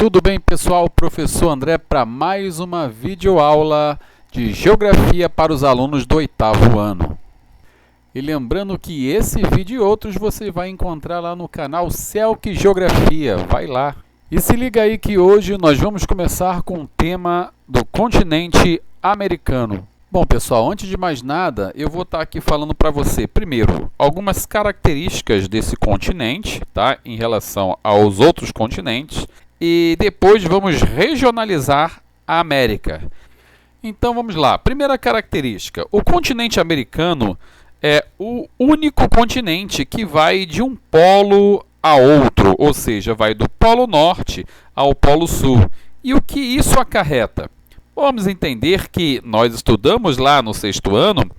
Tudo bem, pessoal? Professor André para mais uma videoaula de Geografia para os alunos do 8º ano. E lembrando que esse vídeo e outros você vai encontrar lá no canal Celc Geografia. Vai lá! E se liga aí que hoje nós vamos começar com o tema do continente americano. Bom, pessoal, antes de mais nada, eu vou estar aqui falando para você, primeiro, algumas características desse continente, tá? Em relação aos outros continentes. E depois vamos regionalizar a América. Então vamos lá. Primeira característica: o continente americano é o único continente que vai de um polo a outro, ou seja, vai do Polo Norte ao Polo Sul. E o que isso acarreta? Vamos entender que nós estudamos lá no 6º ano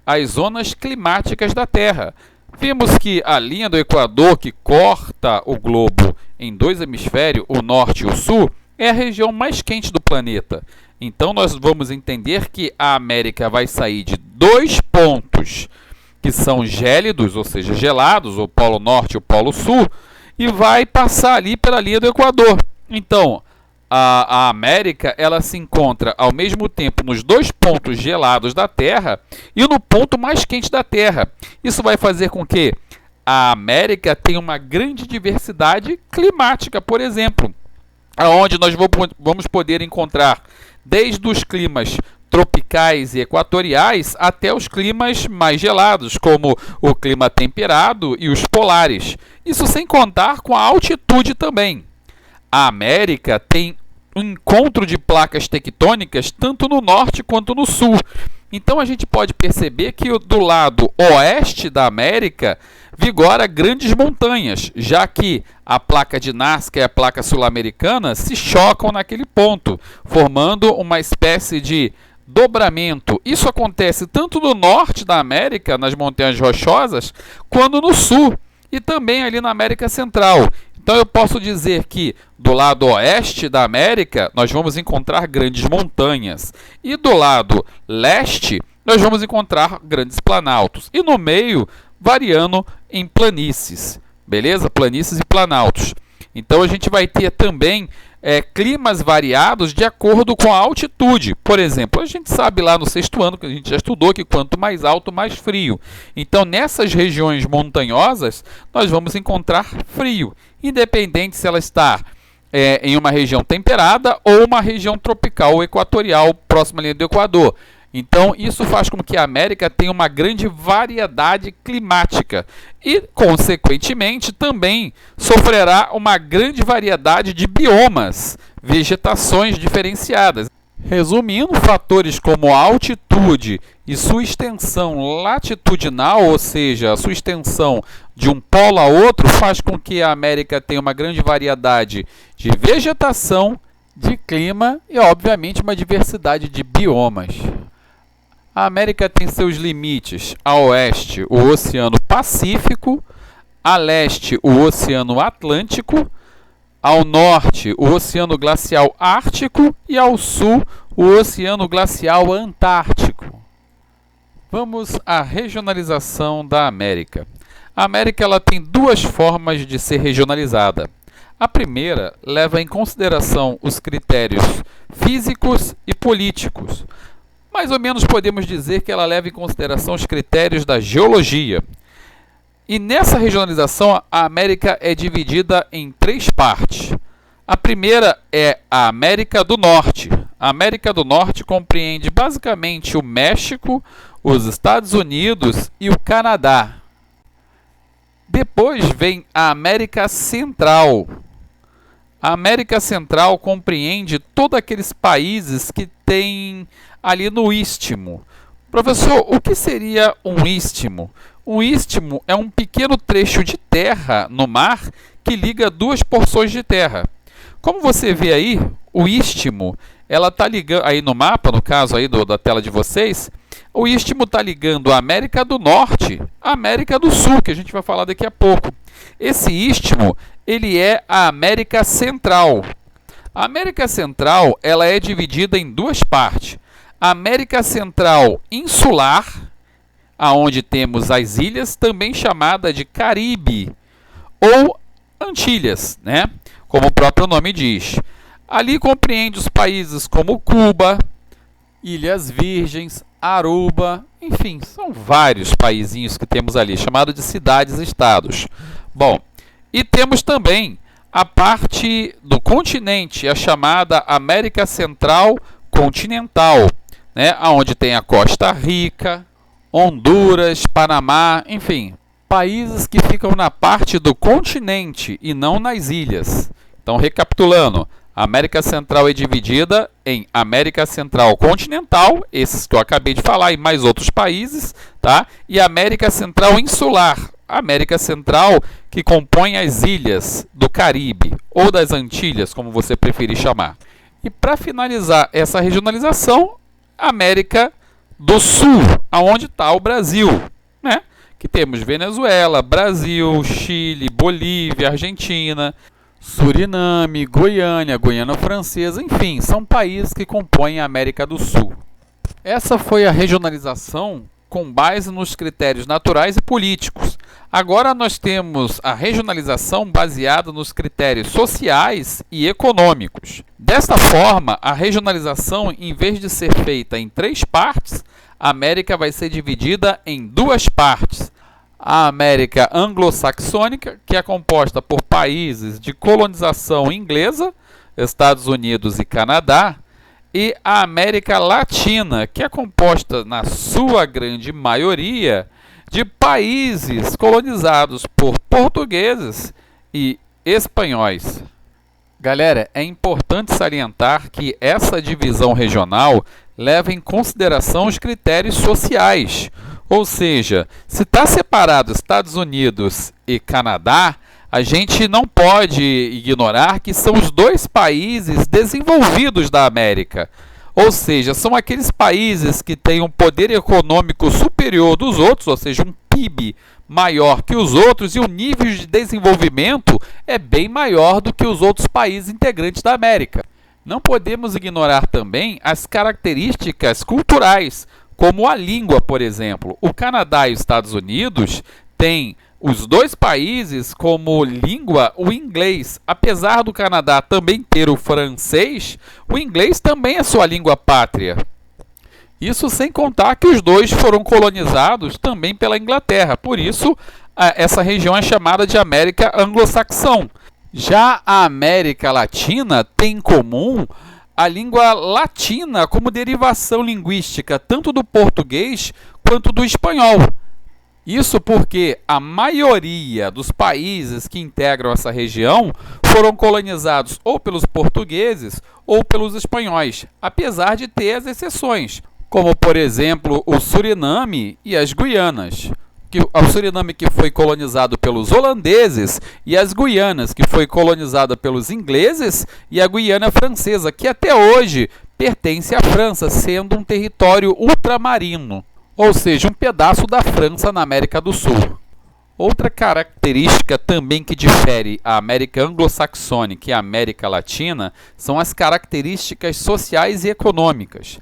as zonas climáticas da Terra. Vimos que a linha do Equador, que corta o globo em dois hemisférios, o norte e o sul, é a região mais quente do planeta. Então, nós vamos entender que a América vai sair de dois pontos que são gélidos, ou seja, gelados, o Polo Norte e o Polo Sul, e vai passar ali pela linha do Equador. Então, a América ela se encontra ao mesmo tempo nos dois pontos gelados da Terra e no ponto mais quente da Terra. Isso vai fazer com que a América tenha uma grande diversidade climática, por exemplo, onde nós vamos poder encontrar desde os climas tropicais e equatoriais até os climas mais gelados, como o clima temperado e os polares. Isso sem contar com a altitude também. A América tem um encontro de placas tectônicas tanto no norte quanto no sul. Então a gente pode perceber que do lado oeste da América vigora grandes montanhas, já que a placa de Nazca e a placa sul-americana se chocam naquele ponto, formando uma espécie de dobramento. Isso acontece tanto no norte da América, nas montanhas rochosas, quanto no sul e também ali na América Central. Então eu posso dizer que do lado oeste da América nós vamos encontrar grandes montanhas e do lado leste nós vamos encontrar grandes planaltos e no meio variando em planícies, beleza? Planícies e planaltos. Então a gente vai ter também climas variados de acordo com a altitude. Por exemplo, a gente sabe lá no 6º ano, que a gente já estudou, que quanto mais alto, mais frio. Então, nessas regiões montanhosas, nós vamos encontrar frio, independente se ela está em uma região temperada ou uma região tropical ou equatorial, próxima à linha do Equador. Então, isso faz com que a América tenha uma grande variedade climática e, consequentemente, também sofrerá uma grande variedade de biomas, vegetações diferenciadas. Resumindo, fatores como a altitude e sua extensão latitudinal, ou seja, a sua extensão de um polo a outro, faz com que a América tenha uma grande variedade de vegetação, de clima e, obviamente, uma diversidade de biomas. A América tem seus limites a oeste, o Oceano Pacífico, a leste, o Oceano Atlântico, ao norte, o Oceano Glacial Ártico e ao sul, o Oceano Glacial Antártico. Vamos à regionalização da América. A América ela tem duas formas de ser regionalizada. A primeira leva em consideração os critérios físicos e políticos. Mais ou menos podemos dizer que ela leva em consideração os critérios da geologia. E nessa regionalização, a América é dividida em três partes. A primeira é a América do Norte. A América do Norte compreende basicamente o México, os Estados Unidos e o Canadá. Depois vem a América Central. A América Central compreende todos aqueles países que têm ali no istmo. Professor, o que seria um istmo? Um istmo é um pequeno trecho de terra no mar que liga duas porções de terra. Como você vê aí, o istmo, ela está ligando, aí no mapa, no caso aí da tela de vocês, o istmo está ligando a América do Norte à América do Sul, que a gente vai falar daqui a pouco. Esse istmo, ele é a América Central. A América Central, ela é dividida em duas partes. A América Central insular, aonde temos as ilhas, também chamada de Caribe ou Antilhas, né? como o próprio nome diz. Ali compreende os países como Cuba, Ilhas Virgens, Aruba, enfim, são vários paizinhos que temos ali, chamados de cidades-estados. Bom, e temos também a parte do continente, a chamada América Central Continental, né, onde tem a Costa Rica, Honduras, Panamá, enfim, países que ficam na parte do continente e não nas ilhas. Então, recapitulando, a América Central é dividida em América Central Continental, esses que eu acabei de falar, e mais outros países, tá? E América Central Insular, América Central que compõe as ilhas do Caribe, ou das Antilhas, como você preferir chamar. E para finalizar essa regionalização, América do Sul, aonde está o Brasil, né? Que temos Venezuela, Brasil, Chile, Bolívia, Argentina, Suriname, Goiânia, Guiana Francesa, enfim, são países que compõem a América do Sul. Essa foi a regionalização com base nos critérios naturais e políticos. Agora nós temos a regionalização baseada nos critérios sociais e econômicos. Desta forma, a regionalização, em vez de ser feita em 3 partes, a América vai ser dividida em 2 partes. A América anglo-saxônica, que é composta por países de colonização inglesa, Estados Unidos e Canadá, e a América Latina, que é composta, na sua grande maioria, de países colonizados por portugueses e espanhóis. Galera, é importante salientar que essa divisão regional leva em consideração os critérios sociais. Ou seja, se está separado Estados Unidos e Canadá, a gente não pode ignorar que são os 2 países desenvolvidos da América. Ou seja, são aqueles países que têm um poder econômico superior dos outros, ou seja, um PIB maior que os outros, e o nível de desenvolvimento é bem maior do que os outros países integrantes da América. Não podemos ignorar também as características culturais, como a língua, por exemplo. O Canadá e os Estados Unidos têm os 2 países como língua o inglês. Apesar do Canadá também ter o francês, o inglês também é sua língua pátria. Isso sem contar que os 2 foram colonizados também pela Inglaterra. Por isso, essa região é chamada de América Anglo-Saxão. Já a América Latina tem em comum a língua latina como derivação linguística tanto do português quanto do espanhol. Isso porque a maioria dos países que integram essa região foram colonizados ou pelos portugueses ou pelos espanhóis, apesar de ter as exceções, como por exemplo o Suriname e as Guianas. O Suriname que foi colonizado pelos holandeses e as Guianas que foi colonizada pelos ingleses e a Guiana Francesa, que até hoje pertence à França, sendo um território ultramarino, ou seja, um pedaço da França na América do Sul. Outra característica também que difere a América anglo-saxônica e a América Latina são as características sociais e econômicas.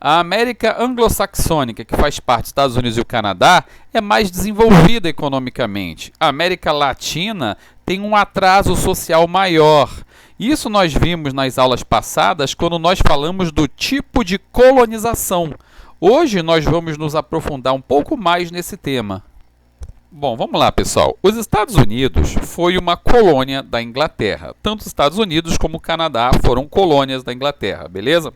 A América anglo-saxônica, que faz parte dos Estados Unidos e o Canadá, é mais desenvolvida economicamente. A América Latina tem um atraso social maior. Isso nós vimos nas aulas passadas quando nós falamos do tipo de colonização. Hoje nós vamos nos aprofundar um pouco mais nesse tema. Bom, vamos lá, pessoal. Os Estados Unidos foi uma colônia da Inglaterra. Tanto os Estados Unidos como o Canadá foram colônias da Inglaterra, beleza?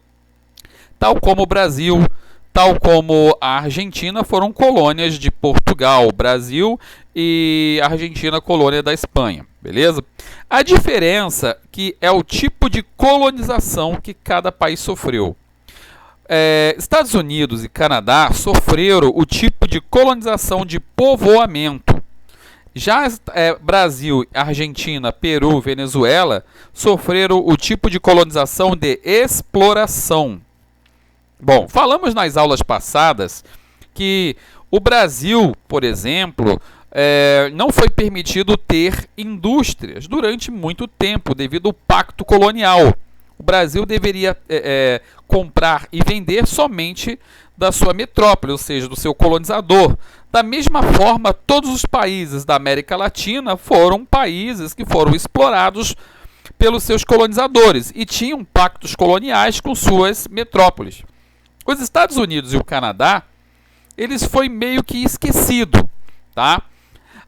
Tal como o Brasil, tal como a Argentina foram colônias de Portugal, Brasil e a Argentina colônia da Espanha, beleza? A diferença que é o tipo de colonização que cada país sofreu. Estados Unidos e Canadá sofreram o tipo de colonização de povoamento. Já Brasil, Argentina, Peru, Venezuela sofreram o tipo de colonização de exploração. Bom, falamos nas aulas passadas que o Brasil, por exemplo, não foi permitido ter indústrias durante muito tempo devido ao pacto colonial. O Brasil deveria comprar e vender somente da sua metrópole, ou seja, do seu colonizador. Da mesma forma, todos os países da América Latina foram países que foram explorados pelos seus colonizadores e tinham pactos coloniais com suas metrópoles. Os Estados Unidos e o Canadá, eles foi meio que esquecido, tá?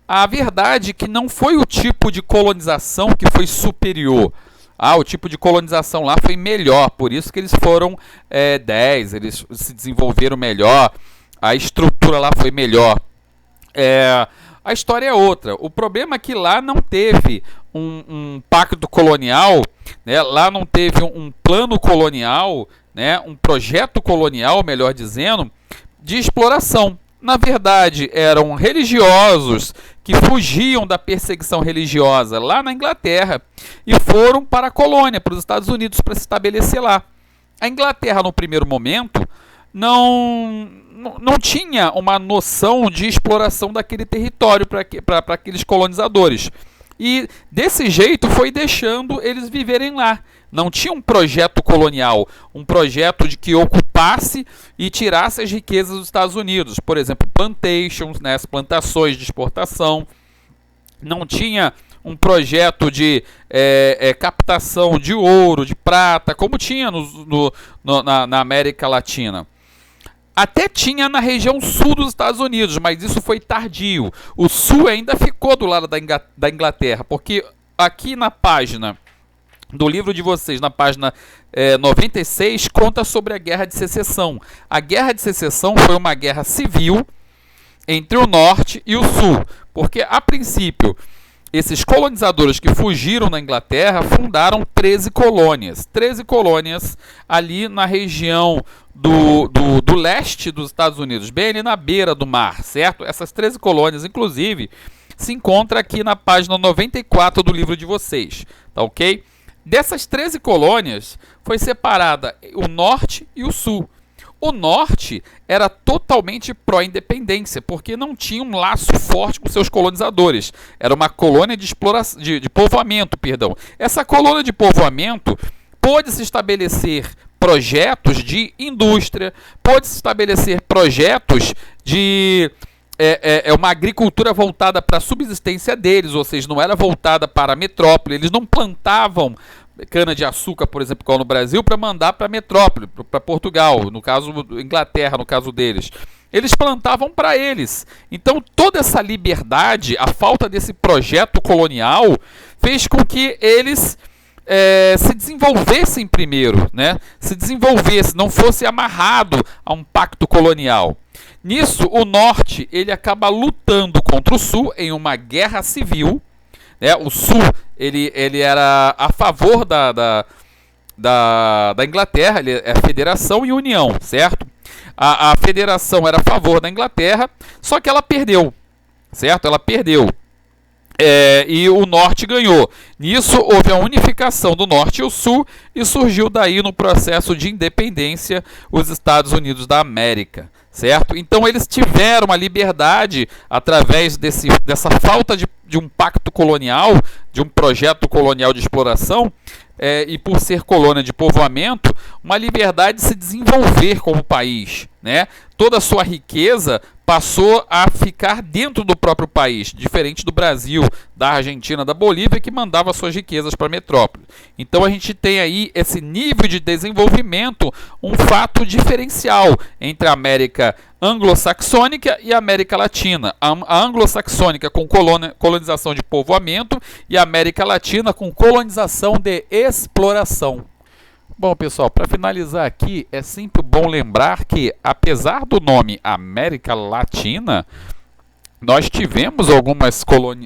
A verdade é que não foi o tipo de colonização que foi superior. O tipo de colonização lá foi melhor, por isso que eles foram 10, eles se desenvolveram melhor, a estrutura lá foi melhor. A história é outra. O problema é que lá não teve um pacto colonial, né? Lá não teve um plano colonial, né? Um projeto colonial, melhor dizendo, de exploração. Na verdade, eram religiosos que fugiam da perseguição religiosa lá na Inglaterra e foram para a colônia, para os Estados Unidos, para se estabelecer lá. A Inglaterra, no primeiro momento, não tinha uma noção de exploração daquele território para aqueles colonizadores. E desse jeito foi deixando eles viverem lá. Não tinha um projeto colonial, um projeto de que ocupasse e tirasse as riquezas dos Estados Unidos. Por exemplo, plantations, né, as plantações de exportação. Não tinha um projeto de captação de ouro, de prata, como tinha na América Latina. Até tinha na região sul dos Estados Unidos, mas isso foi tardio. O sul ainda ficou do lado da Inglaterra, porque aqui na página do livro de vocês, na página 96, conta sobre a Guerra de Secessão. A Guerra de Secessão foi uma guerra civil entre o norte e o sul, porque a princípio esses colonizadores que fugiram da Inglaterra fundaram 13 colônias. 13 colônias ali na região do leste dos Estados Unidos, bem ali na beira do mar, certo? Essas 13 colônias, inclusive, se encontra aqui na página 94 do livro de vocês, tá ok? Dessas 13 colônias, foi separada o norte e o sul. O norte era totalmente pró-independência, porque não tinha um laço forte com seus colonizadores. Era uma colônia de exploração, de povoamento, perdão. Essa colônia de povoamento pôde se estabelecer projetos de indústria, pôde se estabelecer projetos de uma agricultura voltada para a subsistência deles, ou seja, não era voltada para a metrópole. Eles não plantavam cana-de-açúcar, por exemplo, como no Brasil, para mandar para a metrópole, para Portugal, no caso, Inglaterra, no caso deles. Eles plantavam para eles. Então, toda essa liberdade, a falta desse projeto colonial, fez com que eles se desenvolvessem primeiro, né? Se desenvolvesse, não fosse amarrado a um pacto colonial. Nisso, o norte ele acaba lutando contra o sul em uma guerra civil. O sul ele era a favor da Inglaterra, ele é federação e união, certo? A federação era a favor da Inglaterra, só que ela perdeu, certo? Ela perdeu. E o norte ganhou. Nisso houve a unificação do norte e o sul e surgiu daí no processo de independência os Estados Unidos da América, certo? Então eles tiveram a liberdade através dessa falta de um pacto colonial, de um projeto colonial de exploração, e por ser colônia de povoamento, uma liberdade de se desenvolver como país, né? Toda a sua riqueza passou a ficar dentro do próprio país, diferente do Brasil, da Argentina, da Bolívia, que mandava suas riquezas para a metrópole. Então a gente tem aí esse nível de desenvolvimento, um fato diferencial entre a América anglo-saxônica e a América Latina. A anglo-saxônica com colonização de povoamento e a América Latina com colonização de exploração. Bom, pessoal, para finalizar aqui, é sempre bom lembrar que, apesar do nome América Latina, nós tivemos algumas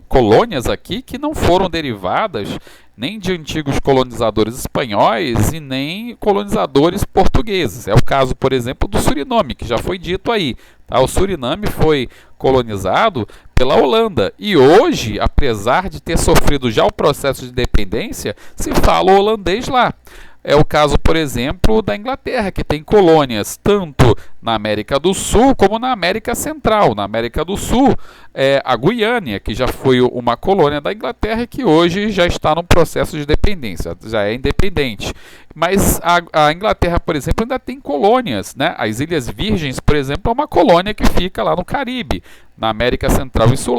colônias aqui que não foram derivadas nem de antigos colonizadores espanhóis e nem colonizadores portugueses. É o caso, por exemplo, do Suriname, que já foi dito aí. Tá? O Suriname foi colonizado pela Holanda e hoje, apesar de ter sofrido já o processo de independência, se fala holandês lá. É o caso, por exemplo, da Inglaterra, que tem colônias tanto na América do Sul como na América Central. Na América do Sul, a Guiana, que já foi uma colônia da Inglaterra e que hoje já está no processo de independência, já é independente. Mas a Inglaterra, por exemplo, ainda tem colônias, né? As Ilhas Virgens, por exemplo, é uma colônia que fica lá no Caribe, na América Central e Sul.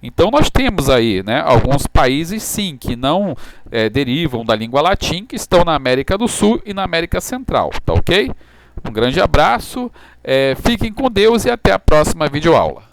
Então nós temos aí, né, alguns países sim que não derivam da língua latim, que estão na América do Sul e na América Central, tá ok? Um grande abraço, fiquem com Deus e até a próxima videoaula.